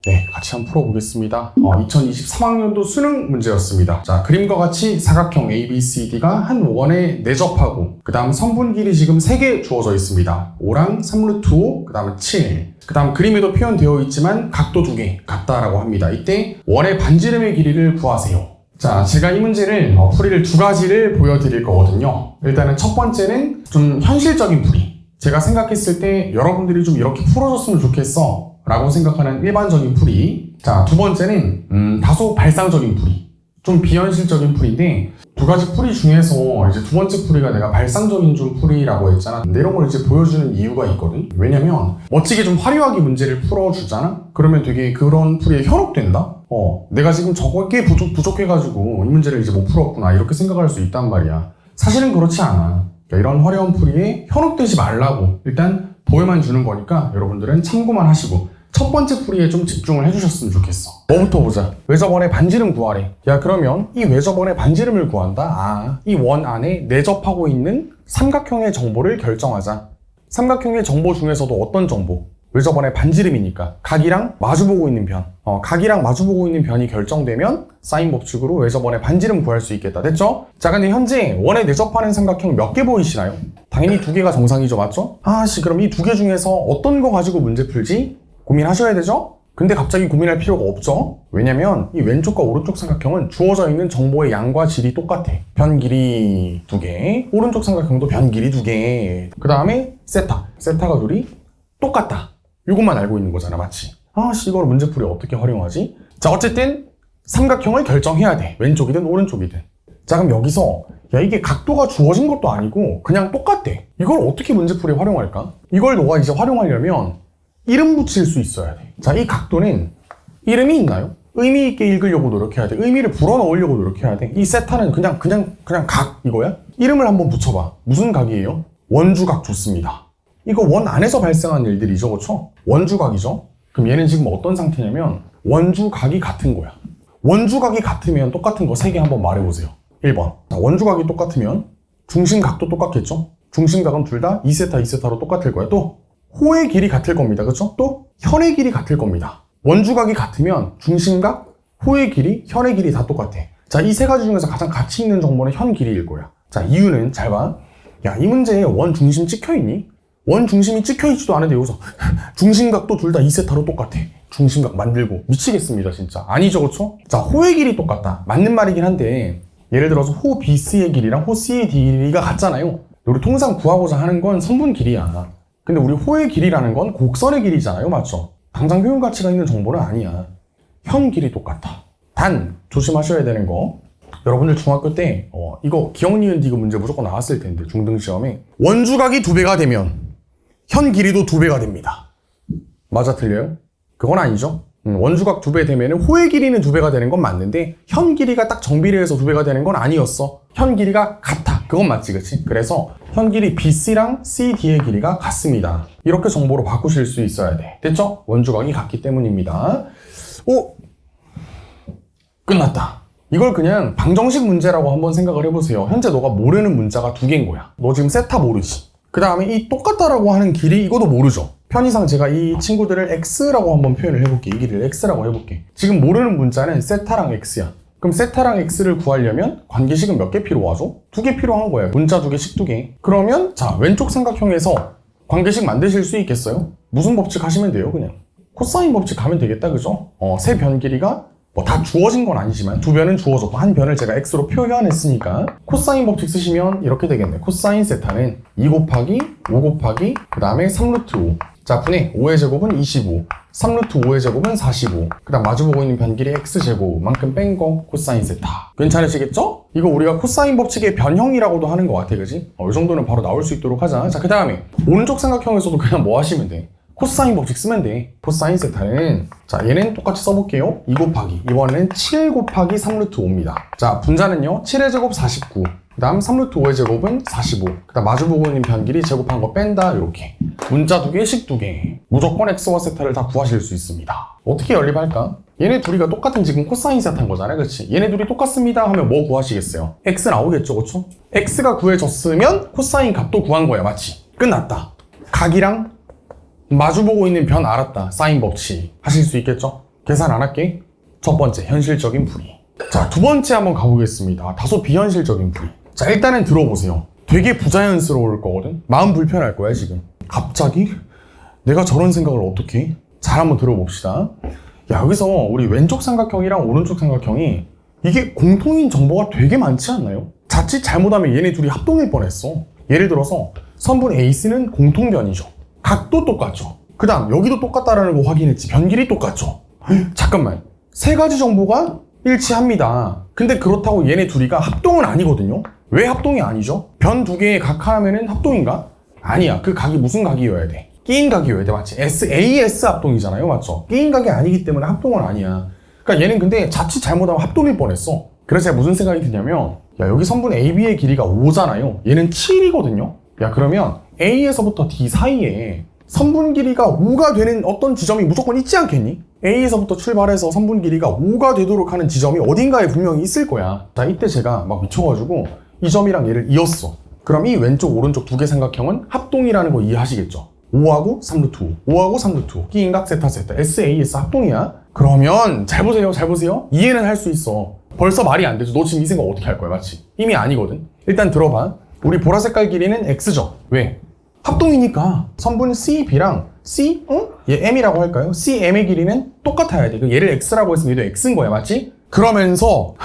네, 같이 한번 풀어보겠습니다. 2023학년도 수능 문제였습니다. 자, 그림과 같이 사각형 ABCD가 한 원에 내접하고 그 다음 선분 길이 지금 3개 주어져 있습니다. 5랑 3루트 5, 그 다음에 7. 그 다음 그림에도 표현되어 있지만 각도 2개 같다라고 합니다. 이때 원의 반지름의 길이를 구하세요. 자, 제가 이 문제를 풀이를 2가지를 보여드릴 거거든요. 일단은 첫 번째는 좀 현실적인 풀이. 제가 생각했을 때 여러분들이 좀 이렇게 풀어줬으면 좋겠어 라고 생각하는 일반적인 풀이. 자, 두 번째는 다소 발상적인 풀이. 좀 비현실적인 풀인데 2가지 풀이 중에서 이제 두 번째 풀이가 내가 발상적인 좀 풀이라고 했잖아. 근데 이런 걸 이제 보여주는 이유가 있거든. 왜냐면 멋지게 좀 화려하게 문제를 풀어주잖아? 그러면 되게 그런 풀이에 현혹된다? 내가 지금 저게 부족해가지고 이 문제를 이제 못 풀었구나 이렇게 생각할 수 있단 말이야. 사실은 그렇지 않아. 그러니까 이런 화려한 풀이에 현혹되지 말라고 일단 보여만 주는 거니까 여러분들은 참고만 하시고 첫 번째 풀이에 좀 집중을 해주셨으면 좋겠어. 뭐부터 보자. 외접원의 반지름 구하래. 야, 그러면 이 외접원의 반지름을 구한다? 이 원 안에 내접하고 있는 삼각형의 정보를 결정하자. 삼각형의 정보 중에서도 어떤 정보? 외접원의 반지름이니까 각이랑 마주보고 있는 변. 각이랑 마주보고 있는 변이 결정되면 사인 법칙으로 외접원의 반지름 구할 수 있겠다. 됐죠? 자, 근데 현재 원에 내접하는 삼각형 몇 개 보이시나요? 당연히 2개가 정상이죠. 맞죠? 그럼 이 2개 중에서 어떤 거 가지고 문제 풀지? 고민하셔야 되죠? 근데 갑자기 고민할 필요가 없죠? 왜냐면 이 왼쪽과 오른쪽 삼각형은 주어져 있는 정보의 양과 질이 똑같아. 변 길이 2개, 오른쪽 삼각형도 변 길이 2개. 그 다음에 세타가 둘이 똑같다. 이것만 알고 있는 거잖아, 맞지? 이걸 문제풀이 어떻게 활용하지? 자, 어쨌든 삼각형을 결정해야 돼. 왼쪽이든 오른쪽이든. 자, 그럼 여기서 이게 각도가 주어진 것도 아니고 그냥 똑같대. 이걸 어떻게 문제풀이에 활용할까? 이걸 너가 이제 활용하려면 이름 붙일 수 있어야 돼. 자, 이 각도는 이름이 있나요? 의미 있게 읽으려고 노력해야 돼. 의미를 불어넣으려고 노력해야 돼. 이 세타는 그냥 각 이거야? 이름을 한번 붙여봐. 무슨 각이에요? 원주각 좋습니다. 이거 원 안에서 발생한 일들이죠, 그렇죠? 원주각이죠? 그럼 얘는 지금 어떤 상태냐면 원주각이 같은 거야. 원주각이 같으면 똑같은 거 3개 한번 말해보세요. 1번. 자, 원주각이 똑같으면 중심각도 똑같겠죠? 중심각은 둘 다 2세타로 똑같을 거야. 또 호의 길이 같을 겁니다. 그렇죠? 또 현의 길이 같을 겁니다. 원주각이 같으면 중심각, 호의 길이, 현의 길이 다 똑같아. 자, 이 3가지 중에서 가장 가치 있는 정보는 현 길이일 거야. 자, 이유는 잘 봐. 야, 이 문제에 원 중심 찍혀있니? 원 중심이 찍혀있지도 않은데 여기서 중심각도 둘 다 2세타로 똑같아. 중심각 만들고 미치겠습니다 진짜. 아니죠, 그렇죠? 자, 호의 길이 똑같다. 맞는 말이긴 한데 예를 들어서 호 BC의 길이랑 호 C의 길이가 같잖아요. 우리 통상 구하고자 하는 건 선분 길이야. 근데 우리 호의 길이라는 건 곡선의 길이잖아요, 맞죠? 당장 표현 가치가 있는 정보는 아니야. 현 길이 똑같아. 단 조심하셔야 되는 거, 여러분들 중학교 때 이거 기억 니은 디귿 문제 무조건 나왔을 텐데 중등시험에 원주각이 2배가 되면 현 길이도 2배가 됩니다. 맞아, 틀려요? 그건 아니죠. 원주각 2배 되면 호의 길이는 2배가 되는 건 맞는데 현 길이가 딱 정비례해서 2배가 되는 건 아니었어. 현 길이가 같아. 그건 맞지, 그치? 그래서 현 길이 BC랑 CD의 길이가 같습니다. 이렇게 정보로 바꾸실 수 있어야 돼. 됐죠? 원주각이 같기 때문입니다. 끝났다. 이걸 그냥 방정식 문제라고 한번 생각을 해보세요. 현재 너가 모르는 문자가 2개인 거야. 너 지금 세타 모르지? 그 다음에 이 똑같다라고 하는 길이 이것도 모르죠? 편의상 제가 이 친구들을 X라고 한번 표현을 해볼게. 이 길이를 X라고 해볼게. 지금 모르는 문자는 세타랑 X야. 그럼 세타랑 X를 구하려면 관계식은 몇 개 필요하죠? 2개 필요한 거예요. 문자 2개씩 2개. 그러면 자, 왼쪽 삼각형에서 관계식 만드실 수 있겠어요? 무슨 법칙 하시면 돼요, 그냥? 코사인 법칙 가면 되겠다, 그죠? 세 변 길이가 다 주어진 건 아니지만 2변은 주어졌고 한 변을 제가 X로 표현했으니까 코사인 법칙 쓰시면 이렇게 되겠네. 코사인 세타는 2 곱하기 5 곱하기 그 다음에 3루트 5. 자, 분의 5의 제곱은 25, 3루트 5의 제곱은 45, 그 다음 마주보고 있는 변길이 X제곱만큼 뺀 거 코사인 세타. 괜찮으시겠죠? 이거 우리가 코사인 법칙의 변형이라고도 하는 것 같아, 그지? 이 정도는 바로 나올 수 있도록 하자. 자, 그 다음에 오른쪽 삼각형에서도 그냥 뭐 하시면 돼? 코사인 법칙 쓰면 돼. 코사인 세타는, 자, 얘는 똑같이 써볼게요. 2 곱하기, 이번에는 7 곱하기 3루트 5입니다. 자, 분자는요, 7의 제곱 49, 그 다음 3루트 5의 제곱은 45, 그 다음 마주보고 있는 변길이 제곱한 거 뺀다, 이렇게. 문자 2개씩 2개. 무조건 X와 세타를 다 구하실 수 있습니다. 어떻게 연립할까? 얘네 둘이가 똑같은 지금 코사인 세타인 거잖아요, 그치? 얘네 둘이 똑같습니다 하면 뭐 구하시겠어요? X 나오겠죠, 그쵸? X가 구해졌으면 코사인 값도 구한 거야, 맞지? 끝났다. 각이랑 마주보고 있는 변 알았다. 사인 법칙 하실 수 있겠죠? 계산 안 할게. 첫 번째, 현실적인 풀이. 자, 두 번째 한번 가보겠습니다. 다소 비현실적인 풀이. 자, 일단은 들어보세요. 되게 부자연스러울 거거든? 마음 불편할 거야, 지금. 갑자기? 내가 저런 생각을 어떻게 해? 잘 한번 들어봅시다. 야, 여기서 우리 왼쪽 삼각형이랑 오른쪽 삼각형이 이게 공통인 정보가 되게 많지 않나요? 자칫 잘못하면 얘네 둘이 합동일 뻔했어. 예를 들어서 선분 AC는 공통변이죠. 각도 똑같죠. 그 다음 여기도 똑같다라는 거 확인했지. 변길이 똑같죠. 잠깐만, 세 가지 정보가 일치합니다. 근데 그렇다고 얘네 둘이가 합동은 아니거든요. 왜 합동이 아니죠? 변 두 개의 각 하나면은 합동인가? 아니야. 그 각이 무슨 각이어야 돼? 끼인 각이어야 돼. 맞지? SAS 합동이잖아요. 맞죠? 끼인 각이 아니기 때문에 합동은 아니야. 그러니까 얘는 근데 자칫 잘못하면 합동일 뻔했어. 그래서 제가 무슨 생각이 드냐면, 야, 여기 선분 AB의 길이가 5잖아요. 얘는 7이거든요. 야, 그러면 A에서부터 D 사이에 선분 길이가 5가 되는 어떤 지점이 무조건 있지 않겠니? A에서부터 출발해서 선분 길이가 5가 되도록 하는 지점이 어딘가에 분명히 있을 거야. 자, 이때 제가 막 미쳐가지고 이 점이랑 얘를 이었어. 그럼 이 왼쪽 오른쪽 두 개 삼각형은 합동이라는 거 이해하시겠죠? 5하고 3루트 5, 5하고 3루트 5, 끼인각 세타 세타, SAS 합동이야? 그러면 잘 보세요, 잘 보세요. 이해는 할 수 있어. 벌써 말이 안 되죠. 너 지금 이 생각 어떻게 할 거야, 맞지? 이미 아니거든. 일단 들어봐. 우리 보라 색깔 길이는 X죠. 왜? 합동이니까 선분 CB랑 C, 얘 M이라고 할까요? CM의 길이는 똑같아야 돼. 얘를 X라고 했으면 얘도 X인 거야, 맞지? 그러면서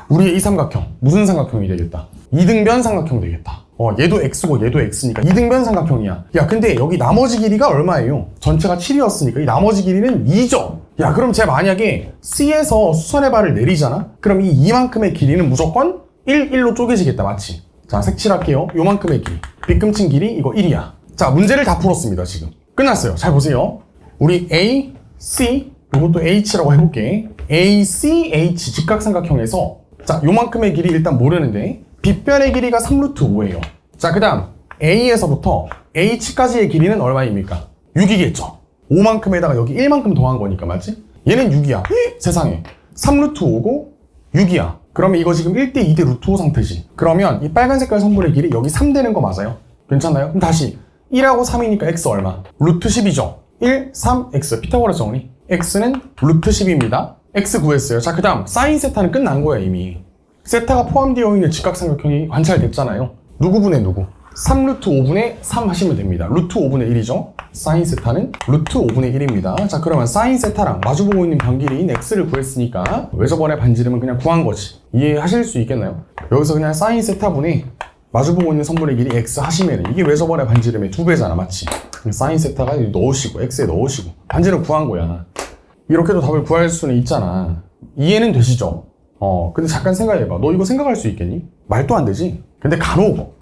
우리의 이 삼각형, 무슨 삼각형이 되겠다? 이등변 삼각형 되겠다. 얘도 X고 얘도 X니까 이등변 삼각형이야. 야, 근데 여기 나머지 길이가 얼마예요? 전체가 7이었으니까 이 나머지 길이는 2죠. 야, 그럼 제가 만약에 C에서 수선의 발을 내리잖아? 그럼 이 이만큼의 길이는 무조건 1, 1로 쪼개지겠다, 맞지? 자, 색칠할게요. 요만큼의 길이. 빗금친 길이 이거 1이야. 자, 문제를 다 풀었습니다, 지금. 끝났어요. 잘 보세요. 우리 A, C, 이것도 H라고 해볼게. A, C, H 직각삼각형에서 자, 요만큼의 길이 일단 모르는데 빗변의 길이가 3루트 5예요. 자, 그 다음 A에서부터 H까지의 길이는 얼마입니까? 6이겠죠. 5만큼에다가 여기 1만큼 더한 거니까, 맞지? 얘는 6이야. 세상에. 3루트 5고 6이야. 그러면 이거 지금 1대 2대 루트 5 상태지. 그러면 이 빨간 색깔 선분의 길이 여기 3 되는 거 맞아요? 괜찮나요? 그럼 다시 1하고 3이니까 x 얼마? 루트 10이죠. 1, 3, x. 피타고라스 정리. x는 루트 10입니다. x 구했어요. 자, 그 다음 사인 세타는 끝난 거야, 이미. 세타가 포함되어 있는 직각삼각형이 관찰됐잖아요. 누구분의 누구? 3루트 5분의 3 하시면 됩니다. 루트 5분의 1이죠. 사인 세타는 루트 5분의 1입니다. 자, 그러면 사인 세타랑 마주보고 있는 변길이인 x를 구했으니까 외접원의 반지름은 그냥 구한 거지. 이해하실 수 있겠나요? 여기서 그냥 사인 세타분의 마주보고 있는 선분의 길이 x 하시면 이게 외접원의 반지름의 2배잖아, 맞지? 사인 세타가 넣으시고 x에 넣으시고 반지름 구한 거야. 이렇게도 답을 구할 수는 있잖아. 이해는 되시죠? 근데 잠깐 생각해봐. 너 이거 생각할 수 있겠니? 말도 안 되지? 근데 간혹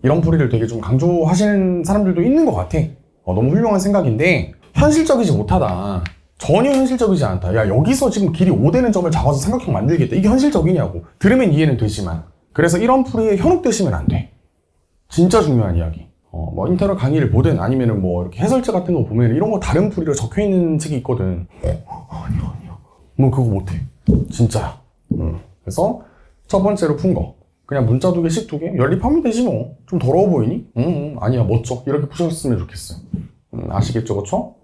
이런 풀이를 되게 좀 강조하시는 사람들도 있는 것 같아. 너무 훌륭한 생각인데 현실적이지 못하다. 전혀 현실적이지 않다. 야, 여기서 지금 길이 5되는 점을 잡아서 삼각형 만들겠다. 이게 현실적이냐고. 들으면 이해는 되지만 그래서 이런 풀이에 현혹되시면 안 돼. 진짜 중요한 이야기. 뭐 인터넷 강의를 보든 아니면은 뭐 이렇게 해설지 같은 거 보면 이런 거 다른 풀이로 적혀 있는 책이 있거든. 아니야. 뭐 그거 못해. 진짜야. 그래서 첫 번째로 푼 거. 그냥 문자 2개씩 2개? 연립하면 되지 뭐. 좀 더러워 보이니? 아니야, 멋져. 이렇게 푸셨으면 좋겠어요. 아시겠죠, 그쵸?